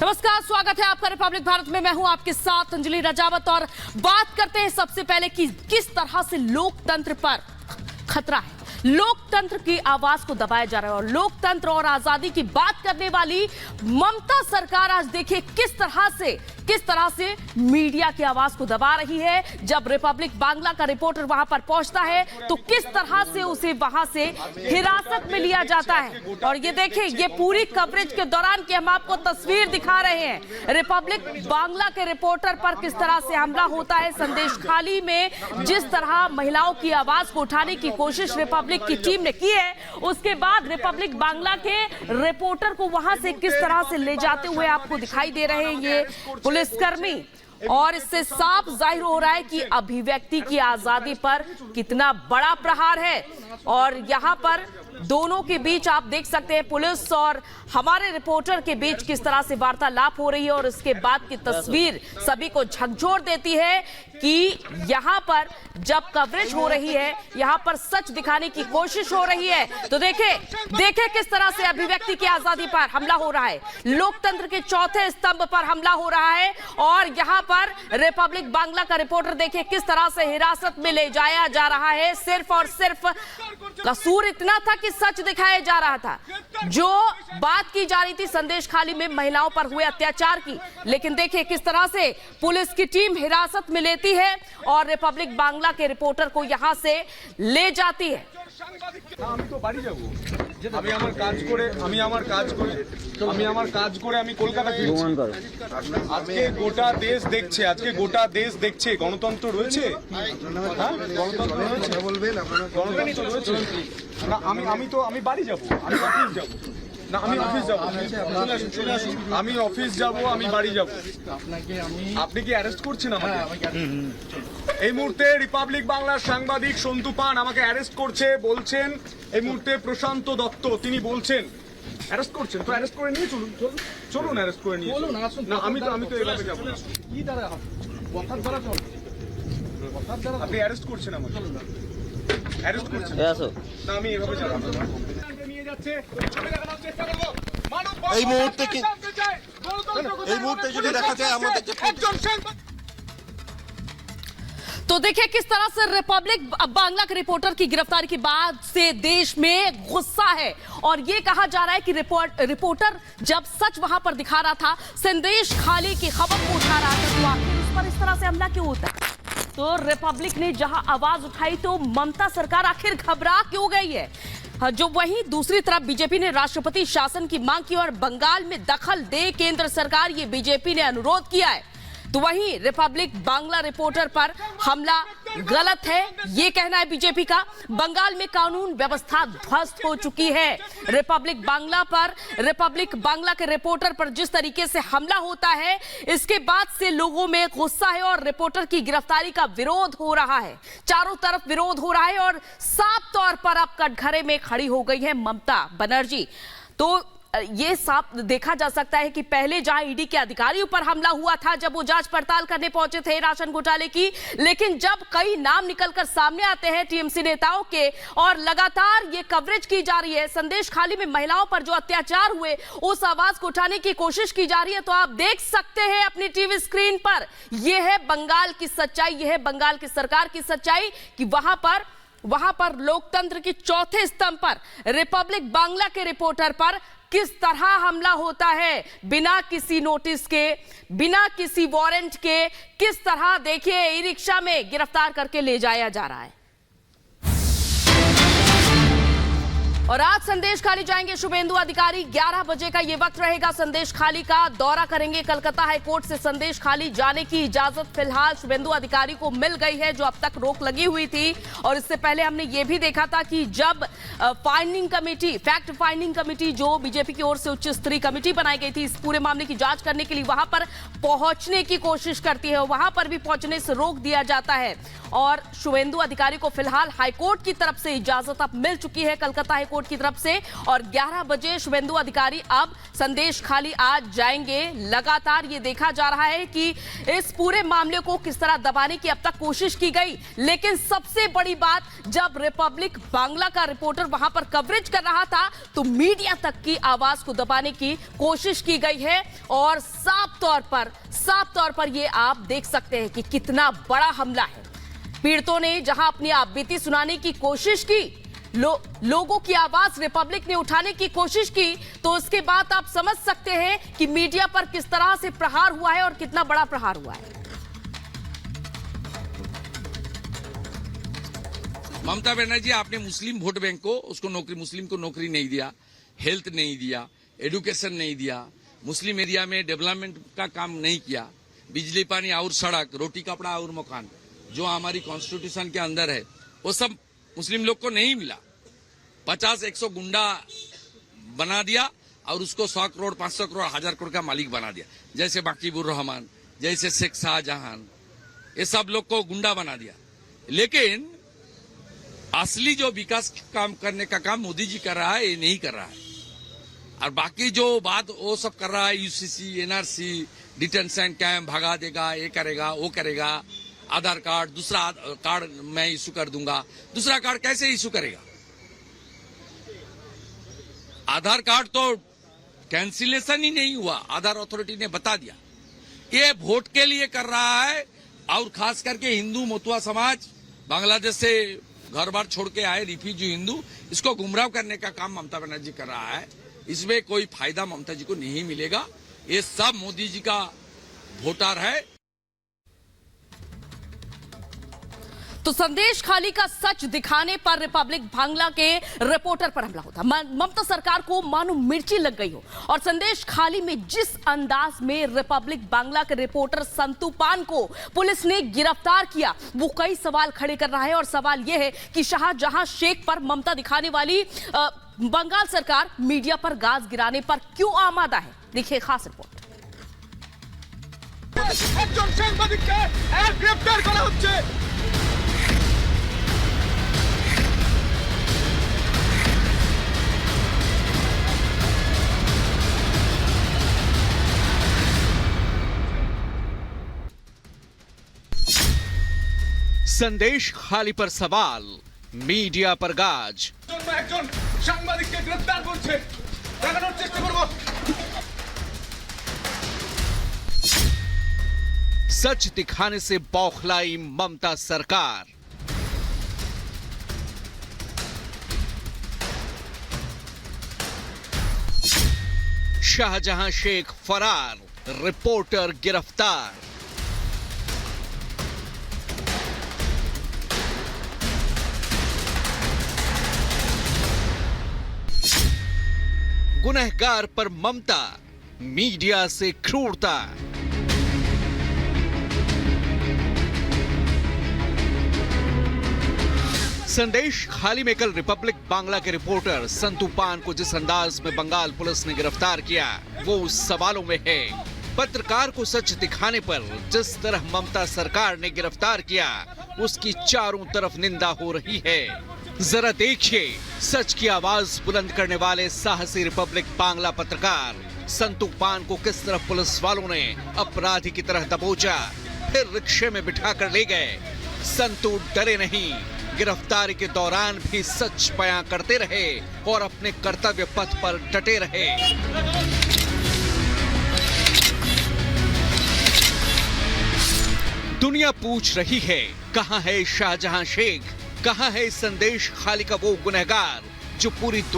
नमस्कार, स्वागत है आपका रिपब्लिक भारत में। मैं हूं आपके साथ अंजलि रजावत और बात करते हैं सबसे पहले कि किस तरह से लोकतंत्र पर खतरा है। लोकतंत्र की आवाज को दबाया जा रहा है और लोकतंत्र और आजादी की बात करने वाली ममता सरकार आज देखिए किस तरह से मीडिया की आवाज को दबा रही है। जब रिपब्लिक बांग्ला का रिपोर्टर वहां पर पहुंचता है तो किस तरह से उसे वहां से हिरासत में लिया जाता है। और ये देखिए, ये पूरी कवरेज के दौरान की हम आपको तस्वीर दिखा रहे हैं। रिपब्लिक बांग्ला के रिपोर्टर पर किस तरह से हमला होता है। संदेशखाली में जिस तरह महिलाओं की आवाज को उठाने की कोशिश रिपब्लिक की टीम ने की है, उसके बाद रिपब्लिक बांग्ला के रिपोर्टर को वहां से किस तरह से ले जाते हुए आपको दिखाई दे रहे हैं ये पुलिसकर्मी। और इससे साफ जाहिर हो रहा है कि अभिव्यक्ति की आजादी पर कितना बड़ा प्रहार है। और यहां पर दोनों के बीच आप देख सकते हैं पुलिस और हमारे रिपोर्टर के बीच किस तरह से वार्तालाप हो रही है। और इसके बाद की तस्वीर सभी को झकझोर देती है कि यहां पर जब कवरेज हो रही है, यहां पर सच दिखाने की कोशिश हो रही है। तो देखे किस तरह से अभिव्यक्ति की आजादी पर हमला हो रहा है, लोकतंत्र के चौथे स्तंभ पर हमला हो रहा है। और यहां पर रिपब्लिक बांग्ला का रिपोर्टर देखिए किस तरह से हिरासत में ले जाया जा रहा है। सिर्फ और सिर्फ कसूर इतना था कि सच दिखाया जा रहा था। जो बात की जा रही थी संदेशखाली में महिलाओं पर हुए अत्याचार की, लेकिन देखिए किस तरह से पुलिस की टीम हिरासत में लेती है और रिपब्लिक बांग्ला के रिपोर्टर को यहां से ले जाती है। আমি তো বাড়ি যাব। আমি আমার কাজ করে আমি কলকাতা ফিরছি। আজকে গোটা দেশ দেখছে গণতন্ত্র রয়েছে। গণতন্ত্র রয়েছে না। আমি বাড়ি যাব, আমি অফিস যাব না, আমি অফিস যাব, আমি অফিস যাব, আমি বাড়ি যাব। আপনি কি অ্যারেস্ট করছেন আমাকে? এই মুহূর্তে রিপাবলিক বাংলার সাংবাদিক সন্তু পান আমাকে অ্যারেস্ট করছে। বলছেন এই মুহূর্তে প্রশান্ত দত্ত তিনি বলছেন অ্যারেস্ট করছেন। তো অ্যারেস্ট করে নিয়ে চলুন অ্যারেস্ট করে নিয়ে না। আমি তো এভাবে যাব না। কি দ্বারা কথার দ্বারা চল, কথার দ্বারা আপনি অ্যারেস্ট করছেন আমাকে, অ্যারেস্ট করছেন না। আমি এভাবে যাব না। নিয়ে যাচ্ছে ছবি দেখানোর চেষ্টা করব। এই মুহূর্তে যদি দেখা যায় আমাদের একজন সাংবাদিক। तो देखिए किस तरह से रिपब्लिक बांग्ला के रिपोर्टर की गिरफ्तारी के बाद से देश में गुस्सा है। और ये कहा जा रहा है कि रिपोर्टर जब सच वहां पर दिखा रहा था, संदेशखाली की खबर को उठा रहा था, तो आखिर उस पर इस तरह से हमला क्यों होता है। तो रिपब्लिक ने जहां आवाज उठाई तो ममता सरकार आखिर घबरा क्यों गई है। जो वहीं दूसरी तरफ बीजेपी ने राष्ट्रपति शासन की मांग की और बंगाल में दखल दे केंद्र सरकार, ये बीजेपी ने अनुरोध किया है। तो वहीं रिपब्लिक बांग्ला रिपोर्टर पर हमला गलत है, ये कहना है बीजेपी का। बंगाल में कानून व्यवस्था ध्वस्त हो चुकी है। रिपब्लिक बांग्ला के रिपोर्टर पर जिस तरीके से हमला होता है, इसके बाद से लोगों में गुस्सा है और रिपोर्टर की गिरफ्तारी का विरोध हो रहा है। चारों तरफ विरोध हो रहा है और साफ तौर पर अब कटघरे में खड़ी हो गई है ममता बनर्जी। तो ये साफ देखा जा सकता है कि पहले जहां ईडी के अधिकारियों पर हमला हुआ था, जब वो जांच पड़ताल करने पहुंचे थे राशन घोटाले की, लेकिन जब कई नाम निकलकर सामने आते हैं टीएमसी नेताओं के और लगातार ये कवरेज की जा रही है, संदेशखाली में महिलाओं पर जो अत्याचार हुए उस आवाज को उठाने की कोशिश की जा रही है, तो आप देख सकते हैं अपनी टीवी स्क्रीन पर, यह है बंगाल की सच्चाई, यह है बंगाल की सरकार की सच्चाई कि वहां पर लोकतंत्र के चौथे स्तंभ पर रिपब्लिक बांग्ला के रिपोर्टर पर किस तरह हमला होता है, बिना किसी नोटिस के, बिना किसी वारंट के, किस तरह देखिए ई रिक्शा में गिरफ्तार करके ले जाया जा रहा है। और आज संदेशखाली जाएंगे शुभेंदु अधिकारी। 11 बजे का ये वक्त रहेगा, संदेशखाली का दौरा करेंगे। कलकत्ता हाईकोर्ट से संदेशखाली जाने की इजाजत फिलहाल शुभेंदु अधिकारी को मिल गई है, जो अब तक रोक लगी हुई थी। और इससे पहले हमने ये भी देखा था कि जब फैक्ट फाइंडिंग कमेटी जो बीजेपी की ओर से उच्च स्तरीय कमेटी बनाई गई थी इस पूरे मामले की जांच करने के लिए, वहां पर पहुंचने की कोशिश करती है, वहां पर भी पहुंचने से रोक दिया जाता है। और शुभेंदु अधिकारी को फिलहाल हाईकोर्ट की तरफ से इजाजत अब मिल चुकी है। कलकत्ता हाईकोर्ट कोर्ट की तरफ से और 11 बजे शुभेंदु अधिकारी अब संदेश खाली आज जाएंगे। लगातार ये देखा जा रहा है कि इस पूरे मामले को किस तरह दबाने की अब तक कोशिश की गई, लेकिन सबसे बड़ी बात, जब रिपब्लिक बांग्ला का रिपोर्टर वहां पर कवरेज कर रहा था तो मीडिया तक की आवाज को दबाने की कोशिश की गई है। और साफ तौर पर ये आप देख सकते हैं कि कितना बड़ा हमला है। पीड़ितों ने जहां अपनी आपबीती सुनाने की कोशिश की, लोगों की आवाज रिपब्लिक ने उठाने की कोशिश की, तो उसके बाद आप समझ सकते हैं कि मीडिया पर किस तरह से प्रहार हुआ है और कितना बड़ा प्रहार हुआ है। ममता बनर्जी, आपने मुस्लिम वोट बैंक को, उसको नौकरी, मुस्लिम को नौकरी नहीं दिया, हेल्थ नहीं दिया, एजुकेशन नहीं दिया, मुस्लिम एरिया में डेवलपमेंट का काम नहीं किया, बिजली पानी और सड़क, रोटी कपड़ा और मकान जो हमारी कॉन्स्टिट्यूशन के अंदर है वो सब मुस्लिम लोग को नहीं मिला। 50-100 गुंडा बना दिया और उसको 100 करोड़ 500 करोड़ 1000 करोड़ का मालिक बना दिया, जैसे बाकीबुर रहमान, जैसे शेख शाहजहां, ये सब लोग को गुंडा बना दिया। लेकिन असली जो विकास काम करने का काम मोदी जी कर रहा है, ये नहीं कर रहा है। और बाकी जो बात वो सब कर रहा है, यूसीसी, एनआरसी, डिटेंशन कैंप भगा देगा, ये करेगा, वो करेगा, आधार कार्ड, दूसरा कार्ड मैं इशू कर दूंगा। दूसरा कार्ड कैसे इशू करेगा? आधार कार्ड तो कैंसिलेशन ही नहीं हुआ, आधार अथॉरिटी ने बता दिया। ये वोट के लिए कर रहा है। और खास करके हिंदू मोतुआ समाज, बांग्लादेश से घर बार छोड़ के आए रिफ्यूजी हिंदू, इसको गुमराह करने का काम ममता बनर्जी कर रहा है। इसमें कोई फायदा ममता जी को नहीं मिलेगा। ये सब मोदी जी का वोटर है। तो संदेश खाली का सच दिखाने पर रिपब्लिक बांग्ला के रिपोर्टर पर हमला होता, ममता सरकार को मानो मिर्ची लग गई हो। और संदेश खाली में जिस अंदाज में रिपब्लिक बांग्ला के रिपोर्टर संतू पान को पुलिस ने गिरफ्तार किया, वो कई सवाल खड़े कर रहा है। और सवाल यह है कि शाहजहां शेख पर ममता दिखाने वाली बंगाल सरकार मीडिया पर गाज गिराने पर क्यों आमादा है। देखिए खास रिपोर्ट। संदेश खाली पर सवाल, मीडिया पर गाज। सच दिखाने से बौखलाई ममता सरकार। शाहजहां शेख फरार, रिपोर्टर गिरफ्तार। गुनहगार पर ममता, मीडिया से क्रूरता। संदेश खाली में कल रिपब्लिक बांग्ला के रिपोर्टर संतू पान को जिस अंदाज में बंगाल पुलिस ने गिरफ्तार किया, वो सवालों में है। पत्रकार को सच दिखाने पर जिस तरह ममता सरकार ने गिरफ्तार किया, उसकी चारों तरफ निंदा हो रही है। जरा देखिए सच की आवाज बुलंद करने वाले साहसी रिपब्लिक बांग्ला पत्रकार संतू पान को किस तरह पुलिस वालों ने अपराधी की तरह दबोचा, फिर रिक्शे में बिठाकर ले गए। संतू डरे नहीं, गिरफ्तारी के दौरान भी सच बयां करते रहे और अपने कर्तव्य पथ पर डटे रहे। दुनिया पूछ रही है, कहां है शाहजहां शेख, कहां है संदेश खाली का वो गुनहगार जो पूरी